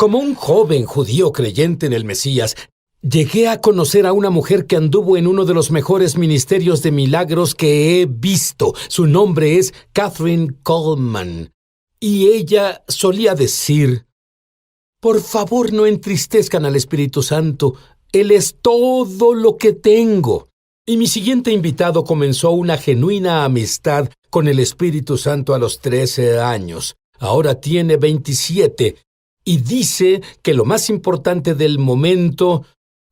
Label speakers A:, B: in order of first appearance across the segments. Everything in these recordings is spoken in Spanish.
A: Como un joven judío creyente en el Mesías, llegué a conocer a una mujer que anduvo en uno de los mejores ministerios de milagros que he visto. Su nombre es Catherine Coleman. Y ella solía decir: por favor, no entristezcan al Espíritu Santo. Él es todo lo que tengo. Y mi siguiente invitado comenzó una genuina amistad con el Espíritu Santo a los 13 años. Ahora tiene 27 y dice que lo más importante del momento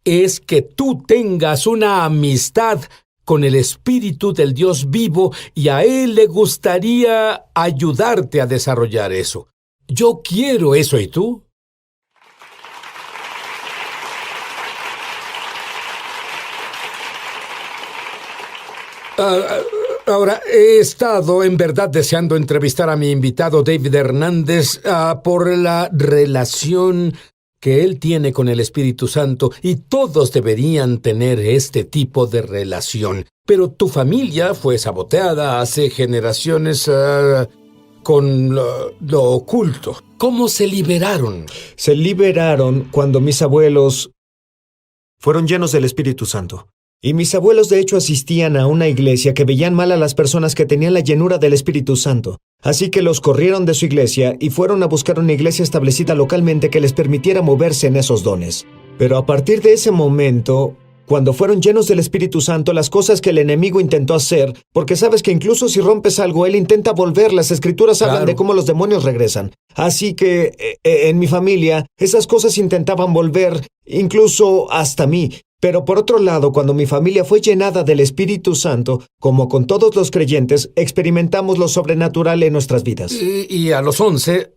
A: es que tú tengas una amistad con el Espíritu del Dios vivo y a Él le gustaría ayudarte a desarrollar eso. Yo quiero eso, ¿y tú? Ahora, he estado en verdad deseando entrevistar a mi invitado David Hernández por la relación que él tiene con el Espíritu Santo, y todos deberían tener este tipo de relación. Pero tu familia fue saboteada hace generaciones con lo oculto. ¿Cómo se liberaron?
B: Se liberaron cuando mis abuelos fueron llenos del Espíritu Santo. Y mis abuelos de hecho asistían a una iglesia que veían mal a las personas que tenían la llenura del Espíritu Santo. Así que los corrieron de su iglesia y fueron a buscar una iglesia establecida localmente que les permitiera moverse en esos dones. Pero a partir de ese momento, cuando fueron llenos del Espíritu Santo, las cosas que el enemigo intentó hacer, porque sabes que incluso si rompes algo, él intenta volver. Las escrituras hablan de cómo los demonios regresan. Así que en mi familia, esas cosas intentaban volver, incluso hasta mí. Pero por otro lado, cuando mi familia fue llenada del Espíritu Santo, como con todos los creyentes, experimentamos lo sobrenatural en nuestras vidas.
A: Y a los 11,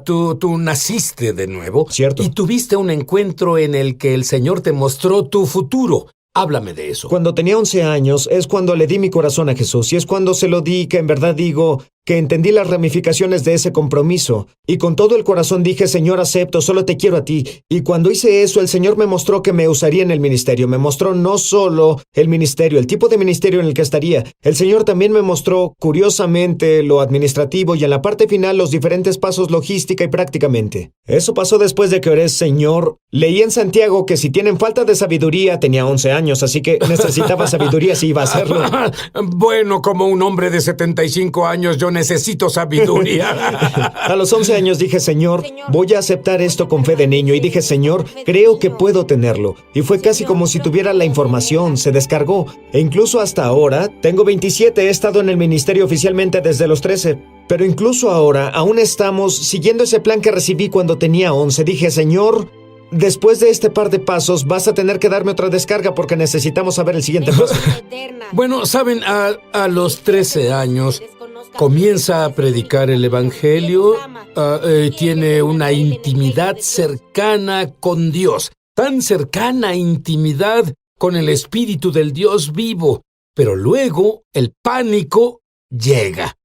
A: tú naciste de nuevo.
B: Cierto.
A: Y tuviste un encuentro en el que el Señor te mostró tu futuro. Háblame de eso.
B: Cuando tenía 11 años es cuando le di mi corazón a Jesús, y es cuando se lo di que en verdad digo que entendí las ramificaciones de ese compromiso. Y con todo el corazón dije: Señor, acepto, solo te quiero a ti. Y cuando hice eso, el Señor me mostró que me usaría en el ministerio. Me mostró no solo el ministerio, el tipo de ministerio en el que estaría. El Señor también me mostró, curiosamente, lo administrativo y en la parte final los diferentes pasos logística y prácticamente. Eso pasó después de que oré: Señor, leí en Santiago que si tienen falta de sabiduría, tenía 11 años, así que necesitaba sabiduría si iba a hacerlo.
A: Bueno, como un hombre de 75 años, yo necesito sabiduría.
B: A los 11 años dije: Señor, voy a aceptar esto con fe de niño. Y dije: Señor, creo que puedo tenerlo. Y fue casi como si tuviera la información, se descargó. E incluso hasta ahora, tengo 27, he estado en el ministerio oficialmente desde los 13. Pero incluso ahora, aún estamos siguiendo ese plan que recibí cuando tenía 11. Dije: Señor, después de este par de pasos, vas a tener que darme otra descarga porque necesitamos saber el siguiente paso.
A: Bueno, saben, a los 13 años comienza a predicar el Evangelio, tiene una intimidad cercana con Dios, tan cercana intimidad con el Espíritu del Dios vivo, pero luego el pánico llega.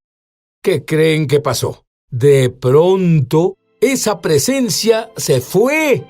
A: ¿Qué creen que pasó? De pronto, esa presencia se fue.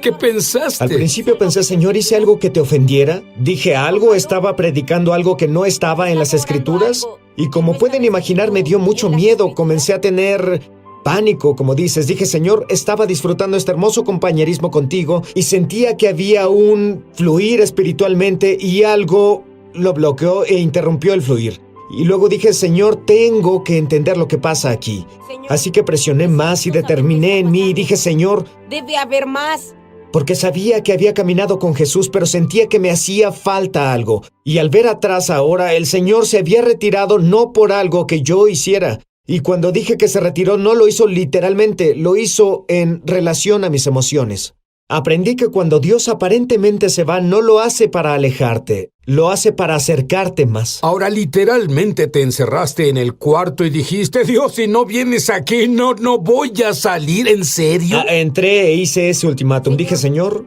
A: ¿Qué pensaste?
B: Al principio pensé: Señor, ¿hice algo que te ofendiera? ¿Dije algo? ¿Estaba predicando algo que no estaba en las Escrituras? Y como pueden imaginar, me dio mucho miedo. Comencé a tener pánico, como dices. Dije: Señor, estaba disfrutando este hermoso compañerismo contigo y sentía que había un fluir espiritualmente y algo lo bloqueó e interrumpió el fluir. Y luego dije: Señor, tengo que entender lo que pasa aquí. Así que presioné más y determiné en mí y dije: Señor,
C: debe haber más.
B: Porque sabía que había caminado con Jesús, pero sentía que me hacía falta algo. Y al ver atrás ahora, el Señor se había retirado no por algo que yo hiciera. Y cuando dije que se retiró, no lo hizo literalmente, lo hizo en relación a mis emociones. Aprendí que cuando Dios aparentemente se va, no lo hace para alejarte, lo hace para acercarte más.
A: Ahora, literalmente te encerraste en el cuarto y dijiste: Dios, si no vienes aquí, no voy a salir. ¿En serio?
B: Entré e hice ese ultimátum. Dije: Señor,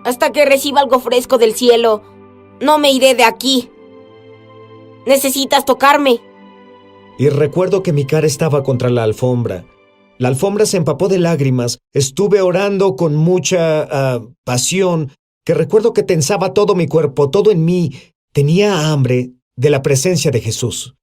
C: hasta que reciba algo fresco del cielo, no me iré de aquí. Necesitas tocarme.
B: Y recuerdo que mi cara estaba contra la alfombra. La alfombra se empapó de lágrimas. Estuve orando con mucha pasión, que recuerdo que tensaba todo mi cuerpo, todo en mí. Tenía hambre de la presencia de Jesús.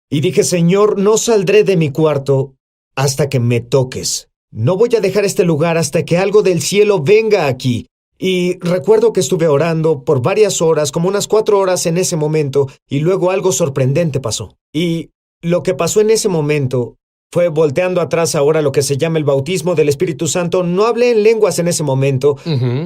B: Y dije: Señor, no saldré de mi cuarto hasta que me toques. no voy a dejar este lugar hasta que algo del cielo venga aquí. Y recuerdo que estuve orando por varias horas, como unas 4 horas en ese momento, y luego algo sorprendente pasó. Y lo que pasó en ese momento fue, volteando atrás ahora, lo que se llama el bautismo del Espíritu Santo. No hablé en lenguas en ese momento,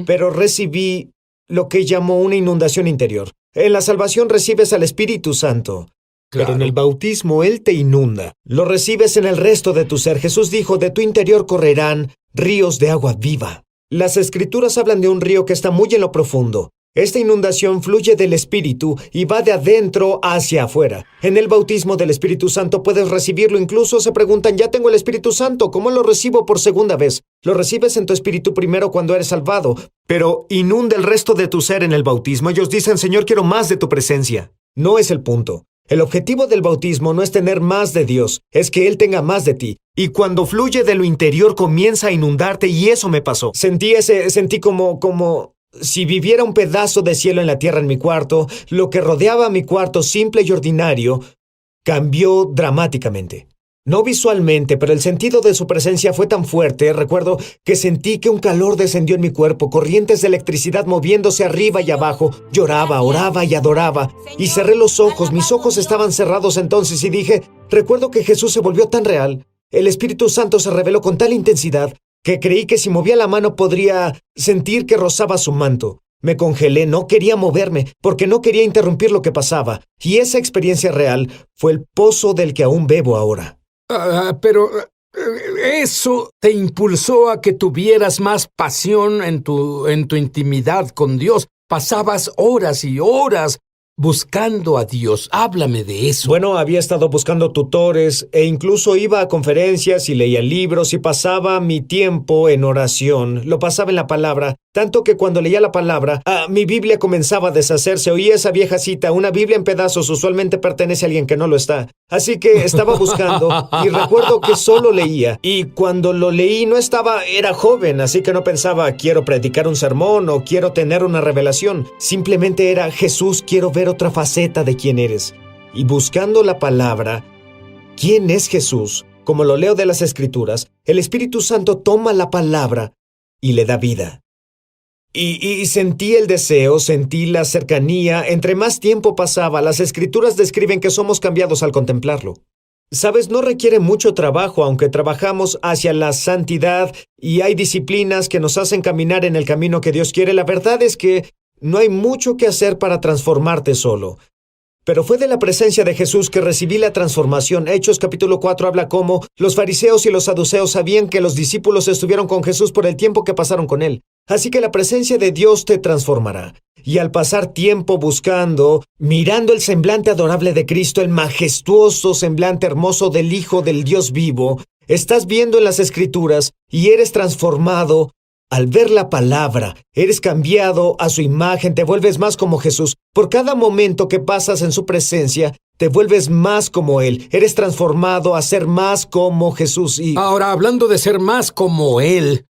B: pero recibí lo que llamó una inundación interior. En la salvación recibes al Espíritu Santo.
A: Claro.
B: Pero en el bautismo Él te inunda. Lo recibes en el resto de tu ser. Jesús dijo, de tu interior correrán ríos de agua viva. Las Escrituras hablan de un río que está muy en lo profundo. Esta inundación fluye del Espíritu y va de adentro hacia afuera. En el bautismo del Espíritu Santo puedes recibirlo. Incluso se preguntan, ya tengo el Espíritu Santo, ¿cómo lo recibo por segunda vez? Lo recibes en tu espíritu primero cuando eres salvado, pero inunda el resto de tu ser en el bautismo. Ellos dicen, Señor, quiero más de tu presencia. No es el punto. El objetivo del bautismo no es tener más de Dios, es que Él tenga más de ti. Y cuando fluye de lo interior comienza a inundarte, y eso me pasó. Sentí como si viviera un pedazo de cielo en la tierra en mi cuarto. Lo que rodeaba mi cuarto, simple y ordinario, cambió dramáticamente. No visualmente, pero el sentido de su presencia fue tan fuerte. Recuerdo que sentí que un calor descendió en mi cuerpo, corrientes de electricidad moviéndose arriba y abajo. Lloraba, oraba y adoraba. Y cerré los ojos, mis ojos estaban cerrados entonces y dije, recuerdo que Jesús se volvió tan real. El Espíritu Santo se reveló con tal intensidad que creí que si movía la mano podría sentir que rozaba su manto. Me congelé, no quería moverme, porque no quería interrumpir lo que pasaba. Y esa experiencia real fue el pozo del que aún bebo ahora.
A: Pero eso te impulsó a que tuvieras más pasión en tu intimidad con Dios. Pasabas horas y horas buscando a Dios. Háblame de eso.
B: Bueno, había estado buscando tutores e incluso iba a conferencias y leía libros y pasaba mi tiempo en oración. Lo pasaba en la palabra, tanto que cuando leía la palabra, mi Biblia comenzaba a deshacerse. Oía esa vieja cita, una Biblia en pedazos usualmente pertenece a alguien que no lo está. Así que estaba buscando y recuerdo que solo leía. Y cuando lo leí era joven, así que no pensaba, quiero predicar un sermón o quiero tener una revelación. Simplemente era, Jesús, quiero ver otra faceta de quién eres. Y buscando la palabra, ¿quién es Jesús? Como lo leo de las Escrituras, el Espíritu Santo toma la palabra y le da vida. Y sentí el deseo, sentí la cercanía. Entre más tiempo pasaba, las Escrituras describen que somos cambiados al contemplarlo. Sabes, no requiere mucho trabajo, aunque trabajamos hacia la santidad y hay disciplinas que nos hacen caminar en el camino que Dios quiere. La verdad es que no hay mucho que hacer para transformarte solo. Pero fue de la presencia de Jesús que recibí la transformación. Hechos capítulo 4 habla cómo los fariseos y los saduceos sabían que los discípulos estuvieron con Jesús por el tiempo que pasaron con él. Así que la presencia de Dios te transformará. Y al pasar tiempo buscando, mirando el semblante adorable de Cristo, el majestuoso semblante hermoso del Hijo del Dios vivo, estás viendo en las Escrituras y eres transformado. Al ver la palabra, eres cambiado a su imagen, te vuelves más como Jesús. Por cada momento que pasas en su presencia, te vuelves más como Él. Eres transformado a ser más como Jesús.
A: Ahora, hablando de ser más como Él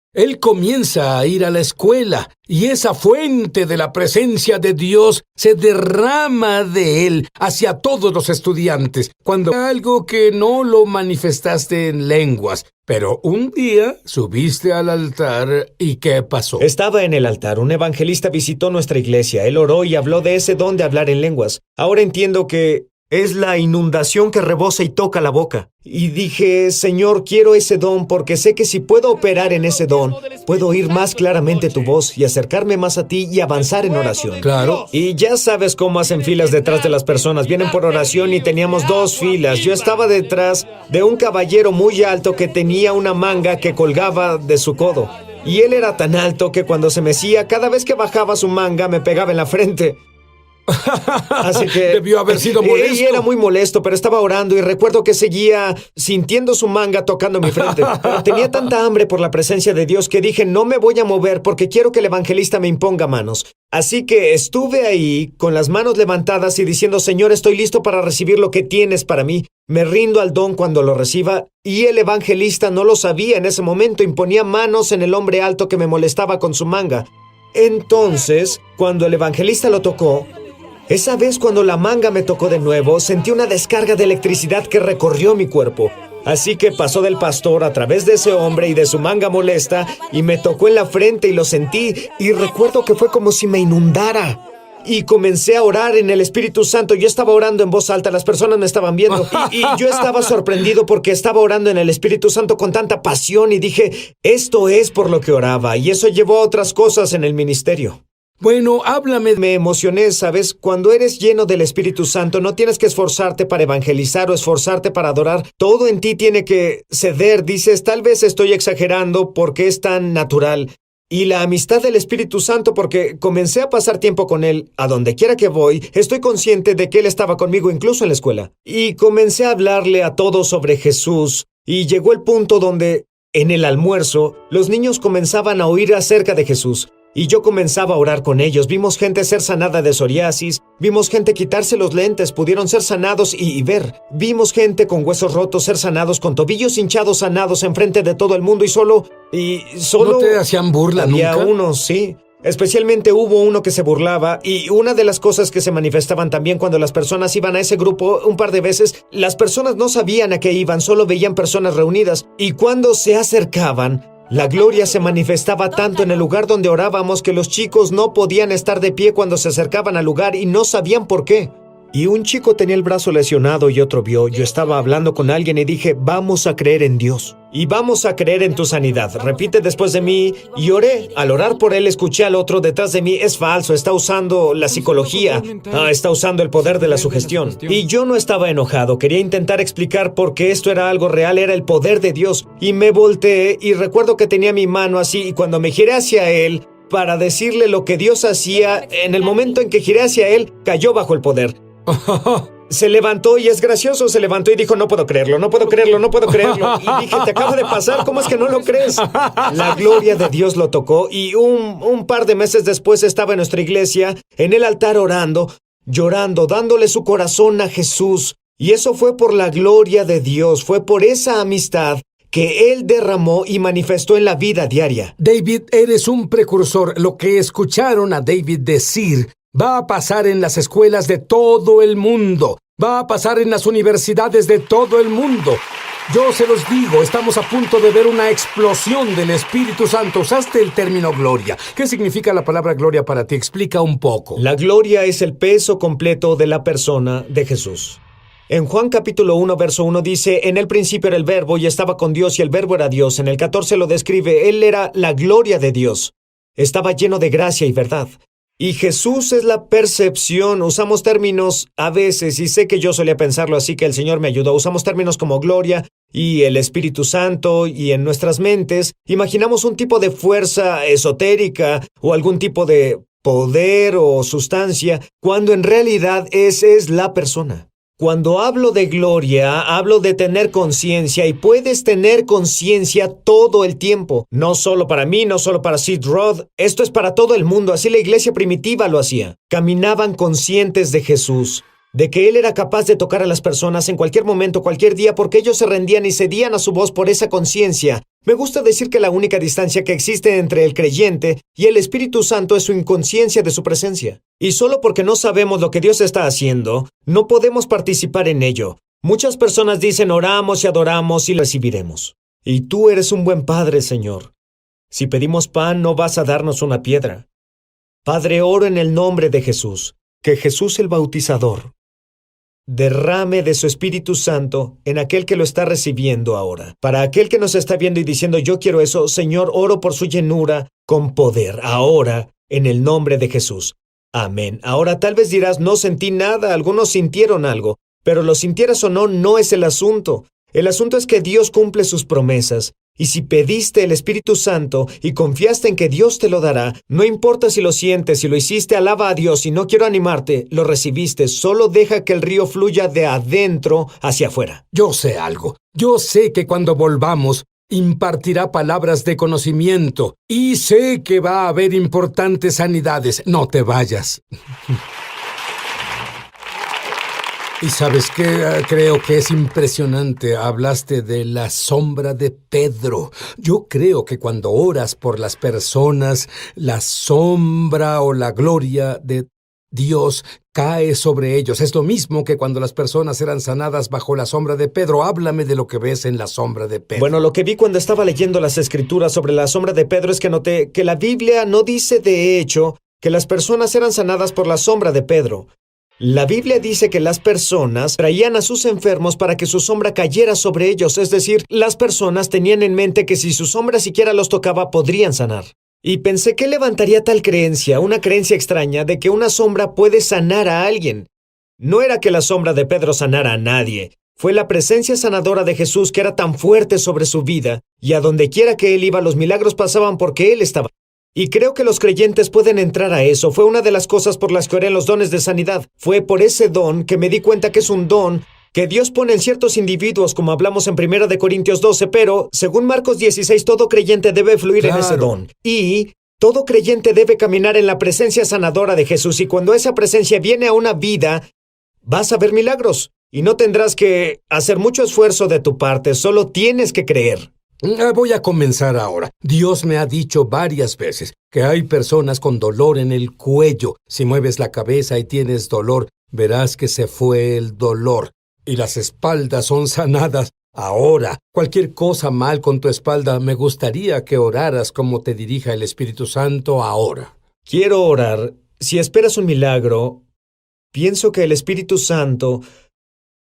A: comienza a ir a la escuela y esa fuente de la presencia de Dios se derrama de Él hacia todos los estudiantes. Cuando algo que no lo manifestaste en lenguas, pero un día subiste al altar y ¿qué pasó?
B: Estaba en el altar. Un evangelista visitó nuestra iglesia. Él oró y habló de ese don de hablar en lenguas. Ahora entiendo que es la inundación que rebosa y toca la boca. Y dije, Señor, quiero ese don porque sé que si puedo operar en ese don, puedo oír más claramente tu voz y acercarme más a ti y avanzar en oración.
A: Claro.
B: Y ya sabes cómo hacen filas detrás de las personas. Vienen por oración y teníamos 2 filas. Yo estaba detrás de un caballero muy alto que tenía una manga que colgaba de su codo. Y él era tan alto que cuando se mecía, cada vez que bajaba su manga me pegaba en la frente. Así que
A: debió haber sido molesto.
B: Y era muy molesto, pero estaba orando y recuerdo que seguía sintiendo su manga tocando mi frente. Pero tenía tanta hambre por la presencia de Dios que dije, no me voy a mover porque quiero que el evangelista me imponga manos. Así que estuve ahí con las manos levantadas y diciendo, Señor, estoy listo para recibir lo que tienes para mí. Me rindo al don cuando lo reciba. Y el evangelista no lo sabía en ese momento. Imponía manos en el hombre alto que me molestaba con su manga. Entonces, cuando el evangelista lo tocó, esa vez cuando la manga me tocó de nuevo, sentí una descarga de electricidad que recorrió mi cuerpo. Así que pasó del pastor a través de ese hombre y de su manga molesta y me tocó en la frente y lo sentí y recuerdo que fue como si me inundara. Y comencé a orar en el Espíritu Santo. Yo estaba orando en voz alta, las personas me estaban viendo. Y yo estaba sorprendido porque estaba orando en el Espíritu Santo con tanta pasión y dije, esto es por lo que oraba. Y eso llevó a otras cosas en el ministerio.
A: Bueno, háblame.
B: Me emocioné, ¿sabes? Cuando eres lleno del Espíritu Santo, no tienes que esforzarte para evangelizar o esforzarte para adorar. Todo en ti tiene que ceder. Dices, tal vez estoy exagerando porque es tan natural. Y la amistad del Espíritu Santo, porque comencé a pasar tiempo con Él, a donde quiera que voy, estoy consciente de que Él estaba conmigo incluso en la escuela. Y comencé a hablarle a todos sobre Jesús, y llegó el punto donde, en el almuerzo, los niños comenzaban a oír acerca de Jesús. Y yo comenzaba a orar con ellos. Vimos gente ser sanada de psoriasis, vimos gente quitarse los lentes, pudieron ser sanados y ver. Vimos gente con huesos rotos ser sanados, con tobillos hinchados sanados enfrente de todo el mundo y solo...
A: ¿No te hacían burla
B: había
A: nunca?
B: Unos, sí. Especialmente hubo uno que se burlaba y una de las cosas que se manifestaban también cuando las personas iban a ese grupo un par de veces, las personas no sabían a qué iban, solo veían personas reunidas y cuando se acercaban, la gloria se manifestaba tanto en el lugar donde orábamos que los chicos no podían estar de pie cuando se acercaban al lugar y no sabían por qué. Y un chico tenía el brazo lesionado y otro vio. Yo estaba hablando con alguien y dije, vamos a creer en Dios. Y vamos a creer en tu sanidad. Repite después de mí. Y oré. Al orar por él, escuché al otro detrás de mí. Es falso, está usando la psicología. Está usando el poder de la sugestión. Y yo no estaba enojado. Quería intentar explicar por qué esto era algo real. Era el poder de Dios. Y me volteé y recuerdo que tenía mi mano así. Y cuando me giré hacia él para decirle lo que Dios hacía, en el momento en que giré hacia él, cayó bajo el poder. Se levantó y es gracioso, se levantó y dijo, no puedo creerlo, no puedo creerlo, no puedo creerlo. Y dije, te acaba de pasar, ¿cómo es que no lo crees? La gloria de Dios lo tocó y un par de meses después estaba en nuestra iglesia, en el altar orando, llorando, dándole su corazón a Jesús. Y eso fue por la gloria de Dios, fue por esa amistad que Él derramó y manifestó en la vida diaria.
A: David, eres un precursor. Lo que escucharon a David decir va a pasar en las escuelas de todo el mundo. Va a pasar en las universidades de todo el mundo. Yo se los digo, estamos a punto de ver una explosión del Espíritu Santo. Usaste el término gloria. ¿Qué significa la palabra gloria para ti? Explica un poco.
B: La gloria es el peso completo de la persona de Jesús. En Juan capítulo 1, verso 1 dice, en el principio era el verbo y estaba con Dios y el verbo era Dios. En el 14 lo describe, Él era la gloria de Dios. Estaba lleno de gracia y verdad. Y Jesús es la percepción. Usamos términos a veces, y sé que yo solía pensarlo así, que el Señor me ayudó. Usamos términos como gloria y el Espíritu Santo, y en nuestras mentes imaginamos un tipo de fuerza esotérica o algún tipo de poder o sustancia, cuando en realidad esa es la persona. Cuando hablo de gloria, hablo de tener conciencia, y puedes tener conciencia todo el tiempo. No solo para mí, no solo para Sid Roth. Esto es para todo el mundo. Así la iglesia primitiva lo hacía. Caminaban conscientes de Jesús, de que Él era capaz de tocar a las personas en cualquier momento, cualquier día, porque ellos se rendían y cedían a su voz por esa conciencia. Me gusta decir que la única distancia que existe entre el creyente y el Espíritu Santo es su inconsciencia de su presencia. Y solo porque no sabemos lo que Dios está haciendo, no podemos participar en ello. Muchas personas dicen oramos y adoramos y recibiremos. Y tú eres un buen Padre, Señor. Si pedimos pan, no vas a darnos una piedra. Padre, oro en el nombre de Jesús, que Jesús el Bautizador derrame de su Espíritu Santo en aquel que lo está recibiendo ahora. Para aquel que nos está viendo y diciendo, yo quiero eso, Señor, oro por su llenura con poder, ahora, en el nombre de Jesús. Amén. Ahora tal vez dirás, no sentí nada, algunos sintieron algo, pero lo sintieras o no, no es el asunto. El asunto es que Dios cumple sus promesas. Y si pediste el Espíritu Santo y confiaste en que Dios te lo dará, no importa si lo sientes, si lo hiciste, alaba a Dios. Y no quiero animarte, lo recibiste. Solo deja que el río fluya de adentro hacia afuera.
A: Yo sé algo. Yo sé que cuando volvamos, impartirá palabras de conocimiento. Y sé que va a haber importantes sanidades. No te vayas. Y ¿sabes qué? Creo que es impresionante. Hablaste de la sombra de Pedro. Yo creo que cuando oras por las personas, la sombra o la gloria de Dios cae sobre ellos. Es lo mismo que cuando las personas eran sanadas bajo la sombra de Pedro. Háblame de lo que ves en la sombra de Pedro.
B: Bueno, lo que vi cuando estaba leyendo las escrituras sobre la sombra de Pedro es que noté que la Biblia no dice de hecho que las personas eran sanadas por la sombra de Pedro. La Biblia dice que las personas traían a sus enfermos para que su sombra cayera sobre ellos, es decir, las personas tenían en mente que si su sombra siquiera los tocaba, podrían sanar. Y pensé que levantaría tal creencia, una creencia extraña, de que una sombra puede sanar a alguien. No era que la sombra de Pedro sanara a nadie, fue la presencia sanadora de Jesús que era tan fuerte sobre su vida, y a donde quiera que él iba, los milagros pasaban porque él estaba. Y creo que los creyentes pueden entrar a eso. Fue una de las cosas por las que oré en los dones de sanidad. Fue por ese don que me di cuenta que es un don que Dios pone en ciertos individuos, como hablamos en 1 Corintios 12, pero, según Marcos 16, todo creyente debe fluir en ese don. Y todo creyente debe caminar en la presencia sanadora de Jesús. Y cuando esa presencia viene a una vida, vas a ver milagros. Y no tendrás que hacer mucho esfuerzo de tu parte, solo tienes que creer.
A: Voy a comenzar ahora. Dios me ha dicho varias veces que hay personas con dolor en el cuello. Si mueves la cabeza y tienes dolor, verás que se fue el dolor. Y las espaldas son sanadas. Ahora, cualquier cosa mal con tu espalda, me gustaría que oraras como te dirija el Espíritu Santo ahora.
B: Quiero orar. Si esperas un milagro, pienso que el Espíritu Santo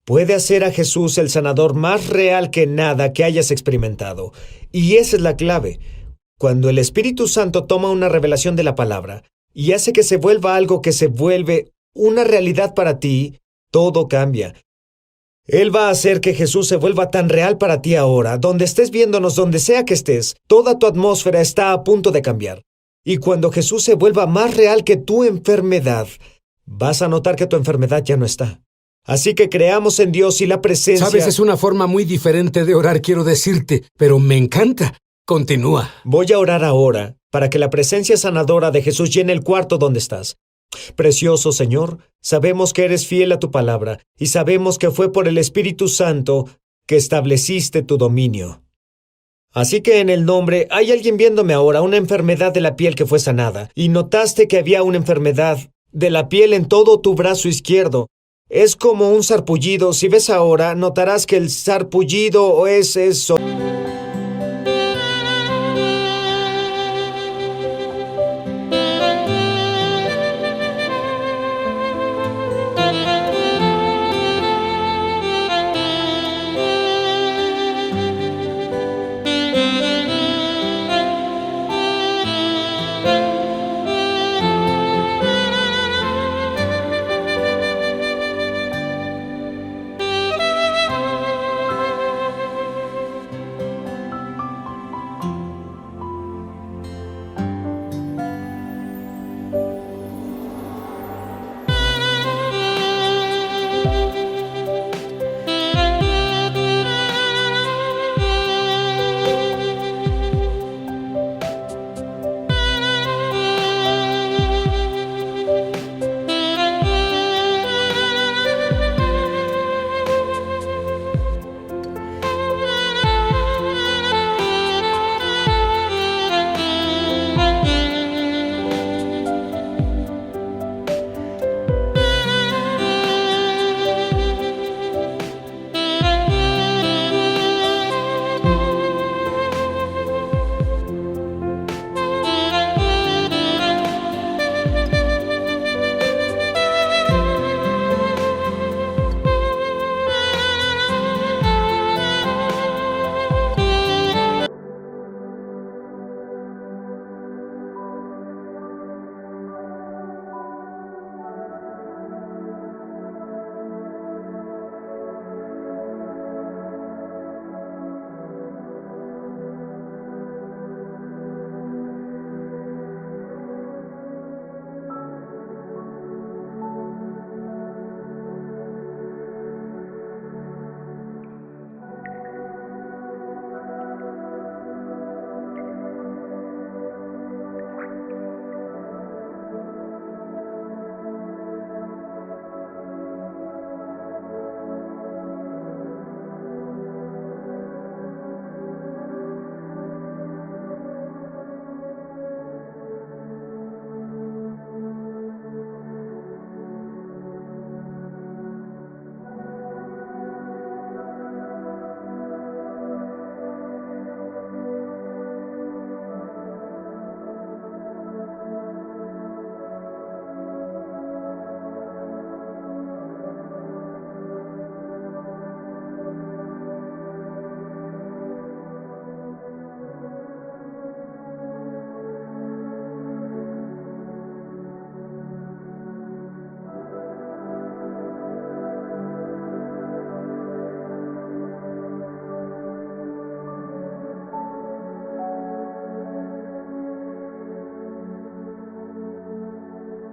B: puede hacer a Jesús el sanador más real que nada que hayas experimentado. Y esa es la clave. Cuando el Espíritu Santo toma una revelación de la palabra y hace que se vuelva algo que se vuelve una realidad para ti, todo cambia. Él va a hacer que Jesús se vuelva tan real para ti ahora. Donde estés viéndonos, donde sea que estés, toda tu atmósfera está a punto de cambiar. Y cuando Jesús se vuelva más real que tu enfermedad, vas a notar que tu enfermedad ya no está. Así que creamos en Dios y la presencia...
A: Sabes, es una forma muy diferente de orar, quiero decirte, pero me encanta. Continúa.
B: Voy a orar ahora para que la presencia sanadora de Jesús llene el cuarto donde estás. Precioso Señor, sabemos que eres fiel a tu palabra y sabemos que fue por el Espíritu Santo que estableciste tu dominio. Así que en el nombre, hay alguien viéndome ahora, una enfermedad de la piel que fue sanada, y notaste que había una enfermedad de la piel en todo tu brazo izquierdo. Es como un sarpullido. Si ves ahora, notarás que el sarpullido es eso.